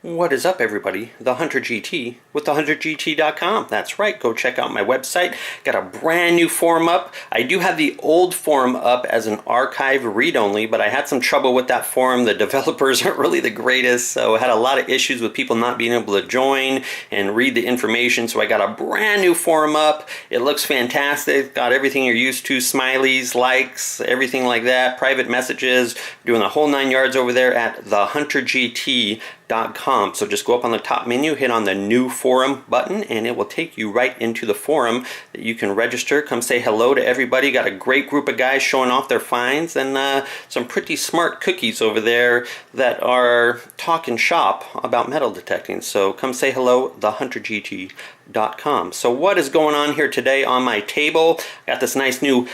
What is up, everybody? TheHunterGT with TheHunterGT.com. That's right, go check out my website. Got a brand new forum up. I do have the old forum up as an archive read-only, but I had some trouble with that forum. The developers aren't really the greatest, so I had a lot of issues with people not being able to join and read the information, so I got a brand new forum up. It looks fantastic. Got everything you're used to, smileys, likes, everything like that, private messages, doing the whole 9 yards over there at TheHunterGT.com. So just go up on the top menu, hit on the new forum button, and it will take you right into the forum that you can register. Come say hello to everybody. Got a great group of guys showing off their finds, and some pretty smart cookies over there that are talking shop about metal detecting. So come say hello, TheHunterGT.com. So what is going on here today on my table? I got this nice new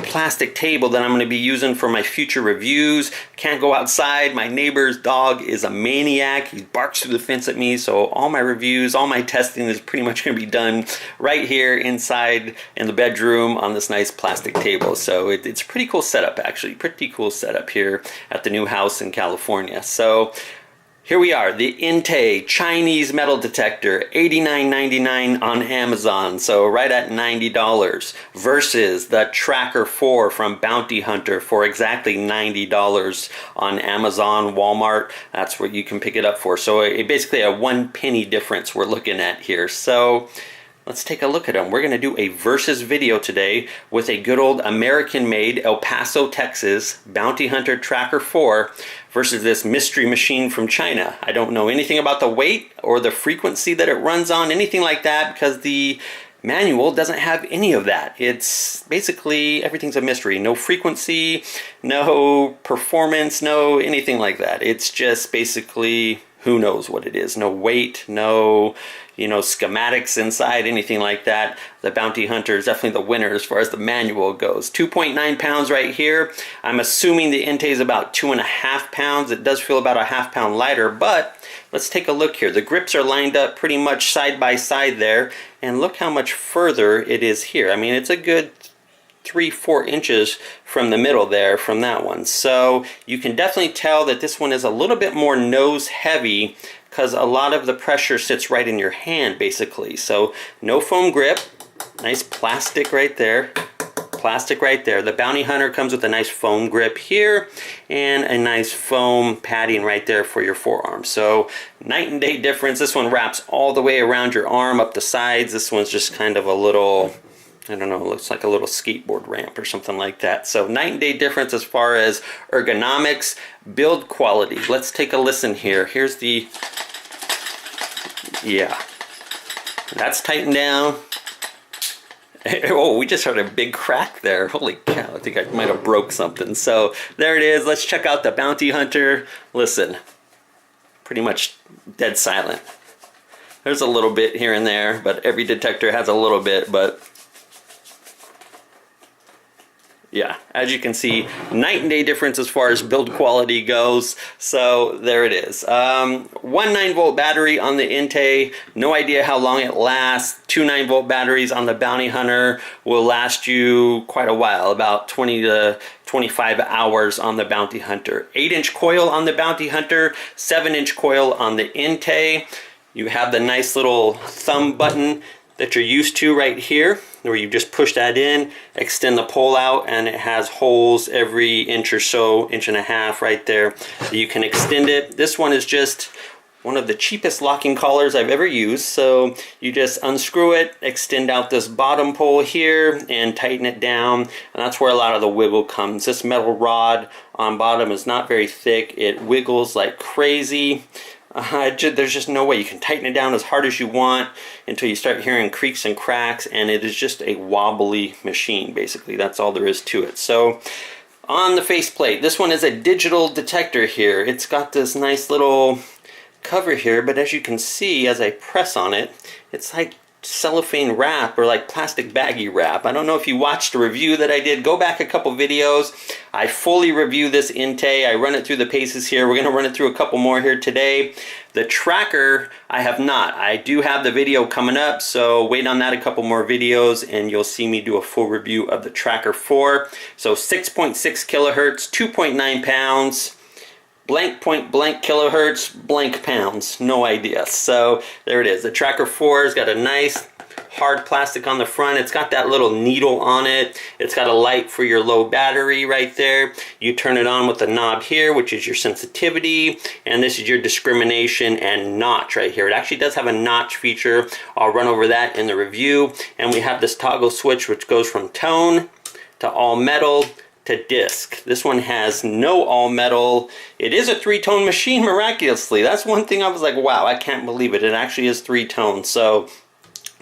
plastic table that I'm going to be using for my future reviews. Can't go outside. My neighbor's dog is a maniac. He barks through the fence at me, so all my reviews, all my testing is pretty much going to be done right here inside in the bedroom on this nice plastic table. So it's a pretty cool setup, actually. Pretty cool setup here at the new house in California. So here we are, the Intey Chinese metal detector, $89.99 on Amazon, so right at $90, versus the Tracker 4 from Bounty Hunter for exactly $90 on Amazon, Walmart. That's where you can pick it up for. So basically a 1 penny difference we're looking at here. So let's take a look at them. We're going to do a versus video today with a good old American-made El Paso, Texas Bounty Hunter Tracker 4 versus this mystery machine from China. I don't know anything about the weight or the frequency that it runs on, anything like that, because the manual doesn't have any of that. It's basically everything's a mystery. No frequency, no performance, no anything like that. It's just basically who knows what it is. No weight, no schematics inside, anything like that. The Bounty Hunter is definitely the winner as far as the manual goes. 2.9 pounds right here. I'm assuming the Intey is about 2.5 pounds. It does feel about a half pound lighter, but let's take a look here. The grips are lined up pretty much side by side there, and look how much further it is here. I mean, it's a good 3-4 inches from the middle there from that one. So you can definitely tell that this one is a little bit more nose heavy because a lot of the pressure sits right in your hand basically. So no foam grip, nice plastic right there. Plastic right there. The Bounty Hunter comes with a nice foam grip here and a nice foam padding right there for your forearm. So night and day difference. This one wraps all the way around your arm up the sides. This one's just kind of a little, I don't know, looks like a little skateboard ramp or something like that. So night and day difference as far as ergonomics, build quality. Let's take a listen here. Here's the, yeah, that's tightened down. Oh, we just heard a big crack there. Holy cow, I think I might have broke something. So there it is. Let's check out the Bounty Hunter. Listen, pretty much dead silent. There's a little bit here and there, but every detector has a little bit, but yeah, as you can see, night and day difference as far as build quality goes. So there it is. 1 9-volt battery on the Intey. No idea how long it lasts. 2 9-volt batteries on the Bounty Hunter will last you quite a while, about 20 to 25 hours on the Bounty Hunter. 8-inch coil on the Bounty Hunter, 7-inch coil on the Intey. You have the nice little thumb button that you're used to right here, where you just push that in, extend the pole out, and it has holes every inch or so, 1.5 inches right there. You can extend it. This one is just one of the cheapest locking collars I've ever used. So you just unscrew it, extend out this bottom pole here, and tighten it down. And that's where a lot of the wiggle comes. This metal rod on bottom is not very thick. It wiggles like crazy. There's just no way. You can tighten it down as hard as you want until you start hearing creaks and cracks, and it is just a wobbly machine, basically. That's all there is to it. So on the faceplate, this one is a digital detector here. It's got this nice little cover here, but as you can see, as I press on it, it's like cellophane wrap or like plastic baggy wrap. I don't know if you watched the review that I did. Go back a couple videos. I fully review this Intey. I run it through the paces here. We're going to run it through a couple more here today. The tracker, I have not. I do have the video coming up, so wait on that a couple more videos and you'll see me do a full review of the Tracker 4. So 6.6 kilohertz, 2.9 pounds. Blank point blank kilohertz, blank pounds, no idea. So there it is. The Tracker 4 has got a nice hard plastic on the front. It's got that little needle on it. It's got a light for your low battery right there. You turn it on with the knob here, which is your sensitivity, and this is your discrimination and notch right here. It actually does have a notch feature. I'll run over that in the review. And we have this toggle switch which goes from tone to all metal to disc. This one has no all metal. It is a 3-tone machine miraculously. That's one thing I was like, wow, I can't believe it. It actually is 3 tones. So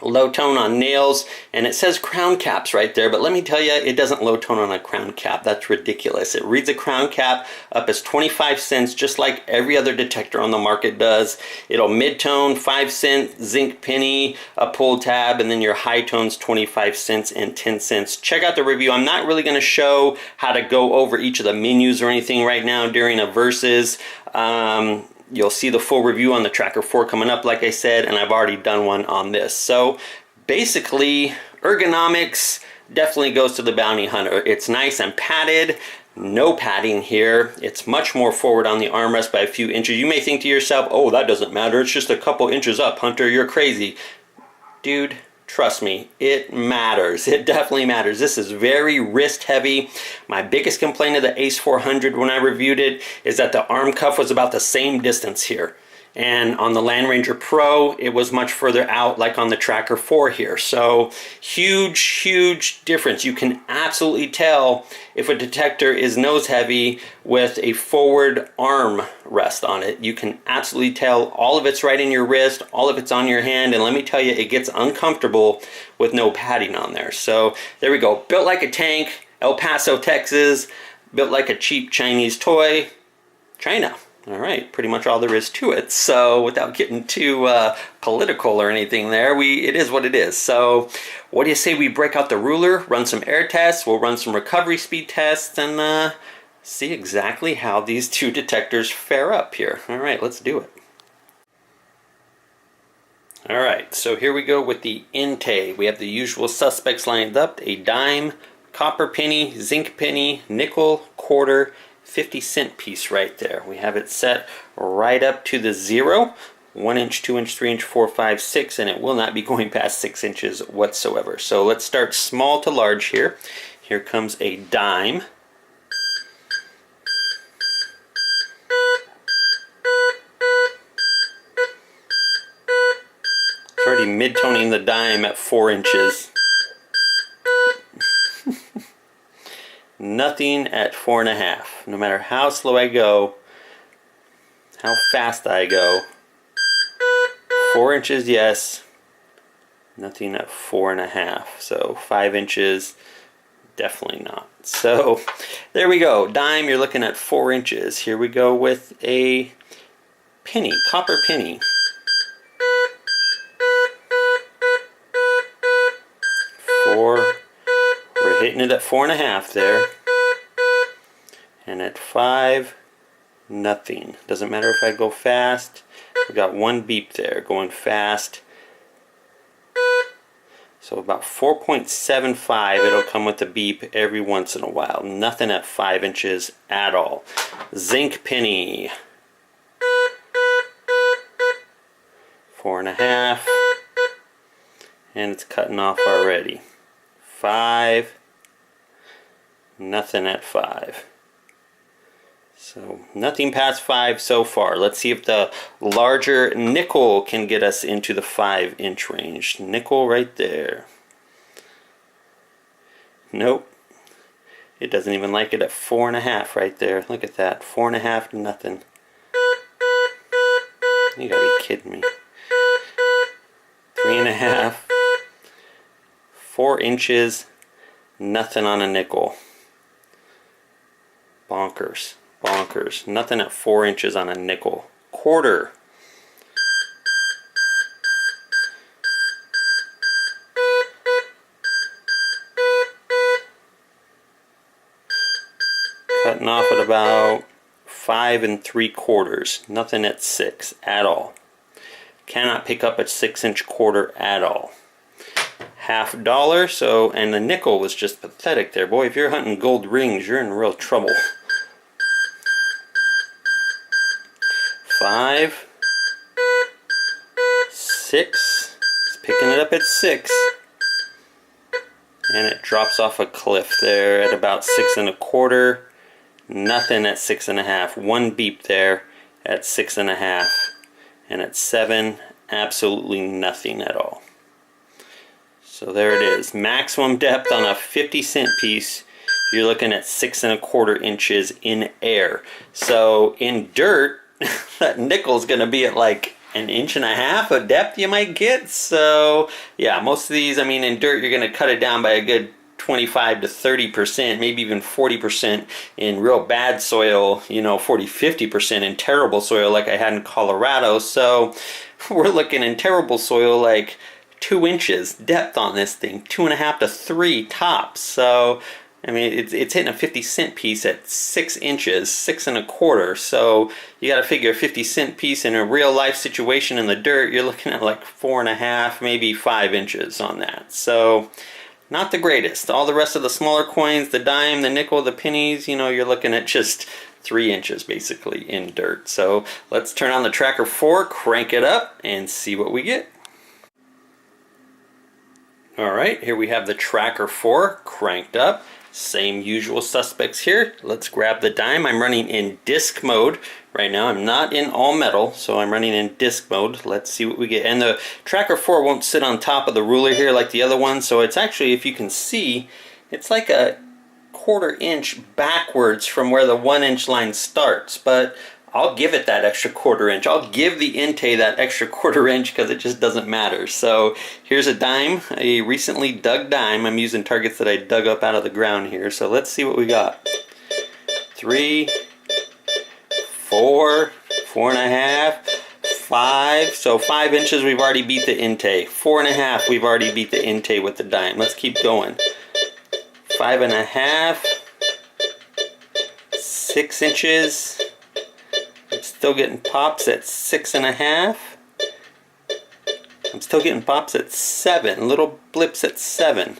low tone on nails, and it says crown caps right there, but let me tell you, it doesn't low tone on a crown cap. That's ridiculous. It reads a crown cap up as 25 cents, just like every other detector on the market does. It'll mid-tone 5 cent, zinc penny, a pull tab, and then your high tones 25 cents and 10 cents. Check out the review. I'm not really going to show how to go over each of the menus or anything right now during a versus. You'll see the full review on the Tracker 4 coming up, like I said, and I've already done one on this. So basically, ergonomics definitely goes to the Bounty Hunter. It's nice and padded. No padding here. It's much more forward on the armrest by a few inches. You may think to yourself, oh, that doesn't matter. It's just a couple inches up, Hunter. You're crazy. Dude, trust me, it matters. It definitely matters. This is very wrist heavy. My biggest complaint of the Ace 400 when I reviewed it is that the arm cuff was about the same distance here. And on the Land Ranger Pro, it was much further out, like on the Tracker 4 here. So huge, huge difference. You can absolutely tell if a detector is nose heavy with a forward arm rest on it. You can absolutely tell all of it's right in your wrist, all of it's on your hand, and let me tell you, it gets uncomfortable with no padding on there. So there we go. Built like a tank, El Paso, Texas. Built like a cheap Chinese toy, China. All right, pretty much all there is to it. So without getting too political or anything there, it is what it is. So what do you say we break out the ruler, run some air tests, we'll run some recovery speed tests, and see exactly how these two detectors fare up here. All right, let's do it. All right, so here we go with the Intey. We have the usual suspects lined up: a dime, copper penny, zinc penny, nickel, quarter, 50-cent piece right there. We have it set right up to the 0, 1 inch, 2 inch, 3 inch, 4, 5, 6, and it will not be going past 6 inches whatsoever. So let's start small to large here. Here comes a dime. It's already mid-toning the dime at 4 inches. Nothing at 4.5. No matter how slow I go, how fast I go. 4 inches, yes. Nothing at 4.5. So 5 inches, definitely not. So there we go. Dime, you're looking at 4 inches. Here we go with a penny, copper penny. 4. We're hitting it at 4.5 there. And at 5, nothing. Doesn't matter if I go fast. We got one beep there, going fast. So about 4.75, it'll come with a beep every once in a while. Nothing at 5 inches at all. Zinc penny. 4.5. And it's cutting off already. 5. Nothing at 5. So nothing past 5 so far. Let's see if the larger nickel can get us into the 5-inch range. Nickel right there. Nope. It doesn't even like it at 4.5 right there. Look at that. 4.5 to nothing. You gotta be kidding me. 3.5. 4 inches. Nothing on a nickel. Bonkers. Bonkers. Nothing at 4 inches on a nickel. Quarter. cutting off at about 5 3/4. Nothing at 6 at all. Cannot pick up a 6-inch quarter at all. $50, so, and the nickel was just pathetic there. Boy, if you're hunting gold rings, you're in real trouble. 5, 6, it's picking it up at 6, and it drops off a cliff there at about 6 1/4. Nothing at 6 1/2. One beep there at 6 1/2, and at 7, absolutely nothing at all. So there it is. Maximum depth on a 50-cent piece, you're looking at 6 1/4 inches in air. So in dirt, that nickel's going to be at like 1.5 inches of depth you might get. So yeah, most of these, I mean, in dirt you're going to cut it down by a good 25 to 30%, maybe even 40% in real bad soil, you know, 40-50% in terrible soil like I had in Colorado. So we're looking in terrible soil like 2 inches depth on this thing, 2.5 to 3 tops. So I mean, it's hitting a 50-cent piece at 6 inches, 6 1/4. So you got to figure a 50-cent piece in a real life situation in the dirt, you're looking at like 4.5, maybe 5 inches on that. So not the greatest. All the rest of the smaller coins, the dime, the nickel, the pennies, you know, you're looking at just 3 inches basically in dirt. So let's turn on the Tracker 4, crank it up, and see what we get. Alright, here we have the Tracker 4 cranked up. Same usual suspects here. Let's grab the dime. I'm running in disc mode right now. I'm not in all metal, so I'm running in disc mode. Let's see what we get. And the Tracker 4 won't sit on top of the ruler here like the other one, so it's actually, if you can see, it's like a 1/4 inch backwards from where the 1 inch line starts. But I'll give it that extra 1/4 inch. I'll give the Intey that extra 1/4 inch because it just doesn't matter. So here's a dime, a recently dug dime. I'm using targets that I dug up out of the ground here. So let's see what we got. 3, 4, 4.5, 5. So 5 inches, we've already beat the Intey. 4.5, we've already beat the Intey with the dime. Let's keep going. 5.5, 6 inches. I'm still getting pops at 6.5. I'm still getting pops at 7. Little blips at 7.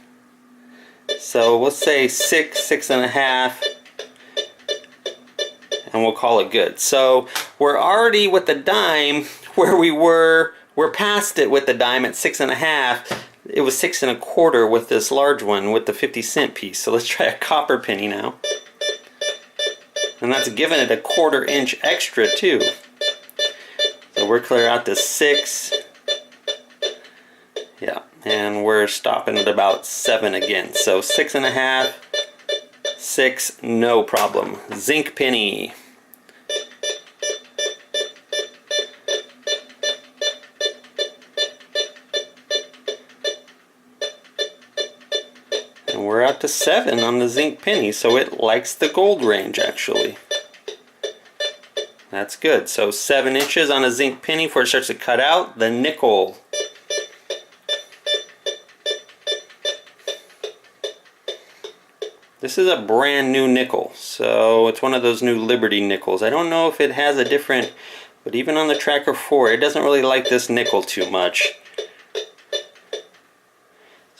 So we'll say 6, 6.5, and we'll call it good. So we're already with the dime where we were. We're past it with the dime at 6.5. It was 6 1/4 with this large one with the 50-cent piece. So let's try a copper penny now. And that's giving it a 1/4 inch extra too. So we're clear out to 6. Yeah, and we're stopping at about 7 again. So 6.5, 6, no problem. Zinc penny. And we're out to 7 on the zinc penny, so it likes the gold range actually. That's good. So 7 inches on a zinc penny before it starts to cut out. The nickel. This is a brand new nickel, so it's one of those new Liberty nickels. I don't know if it has a different, but even on the Tracker 4, it doesn't really like this nickel too much.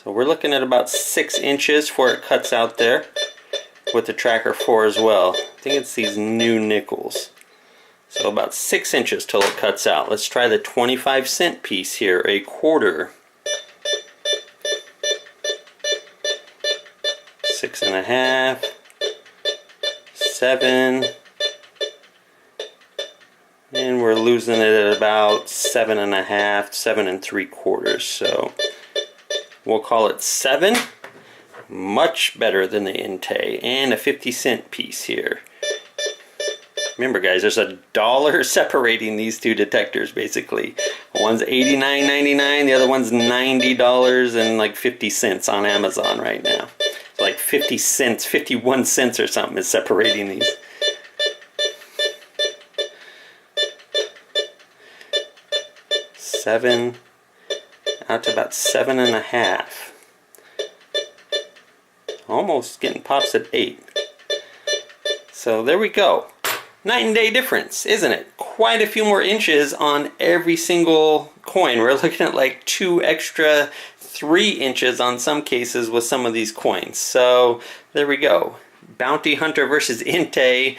So we're looking at about 6 inches before it cuts out there with the Tracker 4 as well. I think it's these new nickels. So about 6 inches till it cuts out. Let's try the 25-cent piece here, a quarter. 6.5, 7, and we're losing it at about 7.5, 7 3/4. So we'll call it 7. Much better than the Intey, and a 50-cent piece here. Remember guys, there's $1 separating these two detectors basically. One's $89.99, the other one's $90 and like 50 cents on Amazon right now. So like 50 cents, 51 cents or something is separating these. Seven, out to about 7.5. Almost getting pops at 8. So there we go. Night and day difference, isn't it? Quite a few more inches on every single coin. We're looking at like 2 extra 3 inches on some cases with some of these coins. So there we go. Bounty Hunter versus Intey.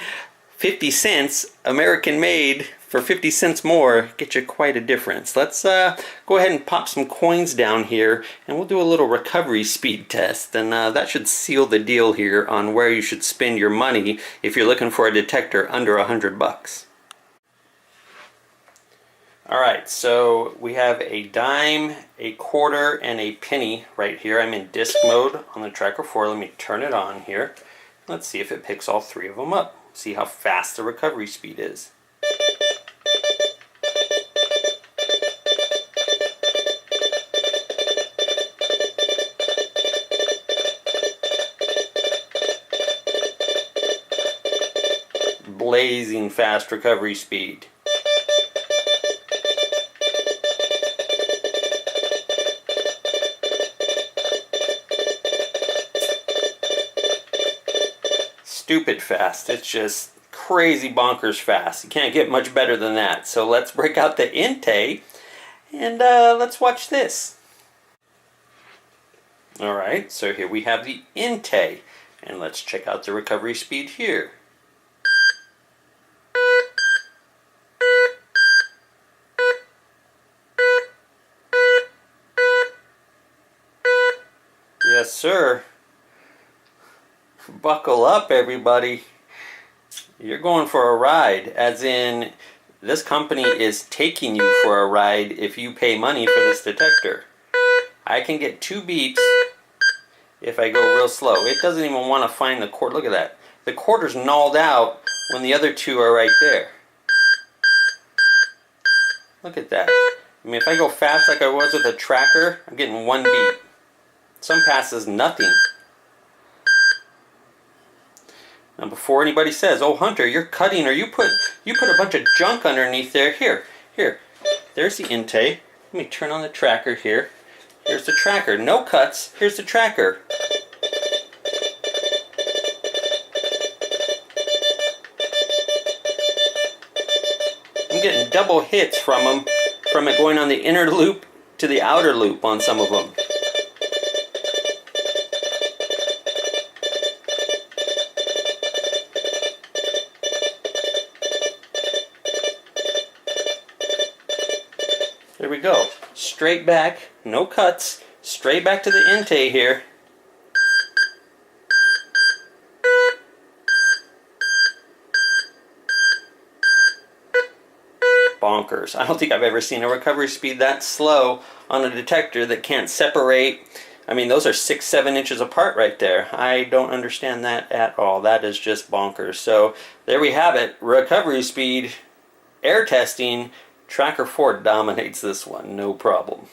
50 cents, American made, for 50 cents more, get you quite a difference. Let's go ahead and pop some coins down here, and we'll do a little recovery speed test, and that should seal the deal here on where you should spend your money if you're looking for a detector under $100. Alright, so we have a dime, a quarter, and a penny right here. I'm in disc mode on the Tracker 4. Let me turn it on here. Let's see if it picks all 3 of them up. See how fast the recovery speed is. Blazing fast recovery speed. Stupid fast. It's just crazy bonkers fast. You can't get much better than that. So let's break out the Intey and let's watch this. Alright, so here we have the Intey, and let's check out the recovery speed here. Yes, sir. Buckle up, everybody. You're going for a ride, as in this company is taking you for a ride if you pay money for this detector. I can get 2 beeps if I go real slow. It doesn't even want to find the cord. Look at that. The quarter's gnawed out when the other 2 are right there. Look at that. I mean, if I go fast like I was with a tracker, I'm getting 1 beep. Some passes nothing. Now, before anybody says, "Oh, Hunter, you're cutting," or you put a bunch of junk underneath there. Here. There's the Intey. Let me turn on the tracker here. Here's the tracker. No cuts. Here's the tracker. I'm getting double hits from it going on the inner loop to the outer loop on some of them. There we go. Straight back, no cuts, straight back to the Intey here. Bonkers. I don't think I've ever seen a recovery speed that slow on a detector that can't separate. I mean, those are 6-7 inches apart right there. I don't understand that at all. That is just bonkers. So there we have it. Recovery speed, air testing. Tracker 4 dominates this one, no problem.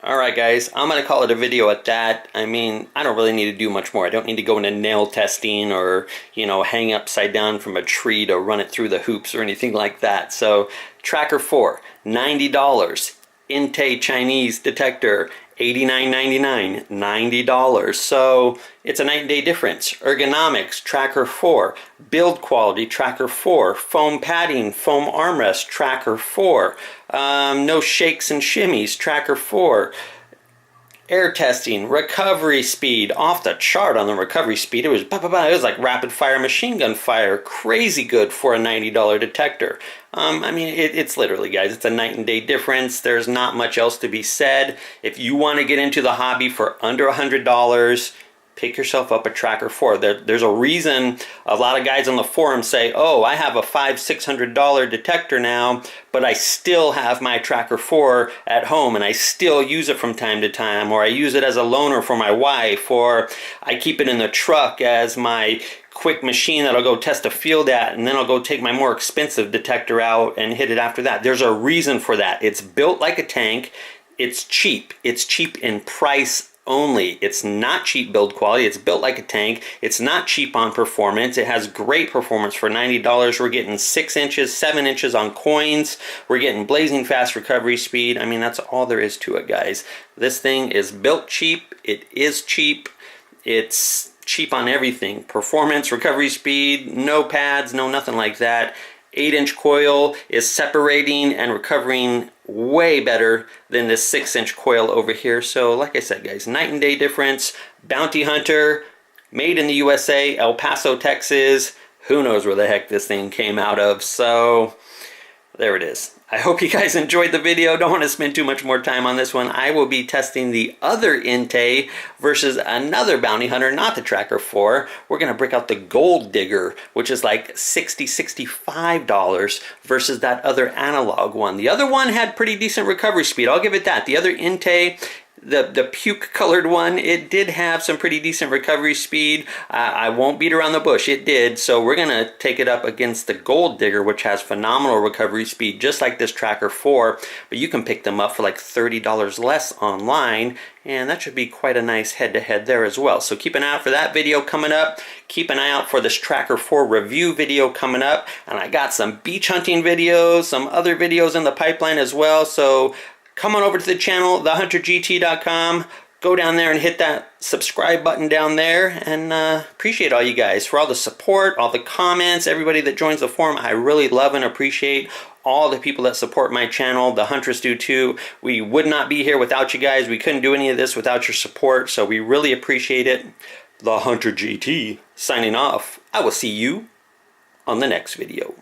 Alright guys, I'm going to call it a video at that. I mean, I don't really need to do much more. I don't need to go into nail testing or, hang upside down from a tree to run it through the hoops or anything like that. So, Tracker 4, $90. Intey Chinese detector, $89.99, $90. So it's a night and day difference. Ergonomics, Tracker 4. Build quality, Tracker 4. Foam padding, foam armrest, Tracker 4. No shakes and shimmies, Tracker 4. Air testing, recovery speed, off the chart on the recovery speed. It was like rapid fire machine gun fire. Crazy good for a $90 detector. I mean, it's literally, guys, it's a night and day difference. There's not much else to be said. If you want to get into the hobby for under $100, pick yourself up a Tracker 4. There's a reason a lot of guys on the forum say, "Oh, I have a $500-600 detector now, but I still have my Tracker 4 at home and I still use it from time to time, or I use it as a loaner for my wife, or I keep it in the truck as my quick machine that I'll go test a field at, and then I'll go take my more expensive detector out and hit it after that." There's a reason for that. It's built like a tank. It's cheap. It's cheap in price only. It's not cheap build quality. It's built like a tank. It's not cheap on performance. It has great performance for $90. We're getting 6 inches, 7 inches on coins. We're getting blazing fast recovery speed. I mean, that's all there is to it, guys. This thing is built cheap. It is cheap. It's cheap on everything. Performance, recovery speed, no pads, no nothing like that. 8-inch coil is separating and recovering way better than this 6-inch coil over here. So like I said, guys, night and day difference. Bounty Hunter, made in the USA, El Paso, Texas. Who knows where the heck this thing came out of. So there it is. I hope you guys enjoyed the video. Don't want to spend too much more time on this one. I will be testing the other Intey versus another Bounty Hunter, not the Tracker 4. We're going to break out the Gold Digger, which is like $60, $65 versus that other analog one. The other one had pretty decent recovery speed. I'll give it that. The other Intey, the puke colored one, it did have some pretty decent recovery speed. I won't beat around the bush, it did. So we're gonna take it up against the Gold Digger, which has phenomenal recovery speed, just like this Tracker 4, but you can pick them up for like $30 less online, and that should be quite a nice head-to-head there as well. So keep an eye out for that video coming up. Keep an eye out for this Tracker 4 review video coming up, and I got some beach hunting videos, some other videos in the pipeline as well. So come on over to the channel, TheHunterGT.com. Go down there and hit that subscribe button down there, and appreciate all you guys for all the support, all the comments, everybody that joins the forum. I really love and appreciate all the people that support my channel. The Hunters do too. We would not be here without you guys. We couldn't do any of this without your support, so we really appreciate it. The Hunter GT signing off. I will see you on the next video.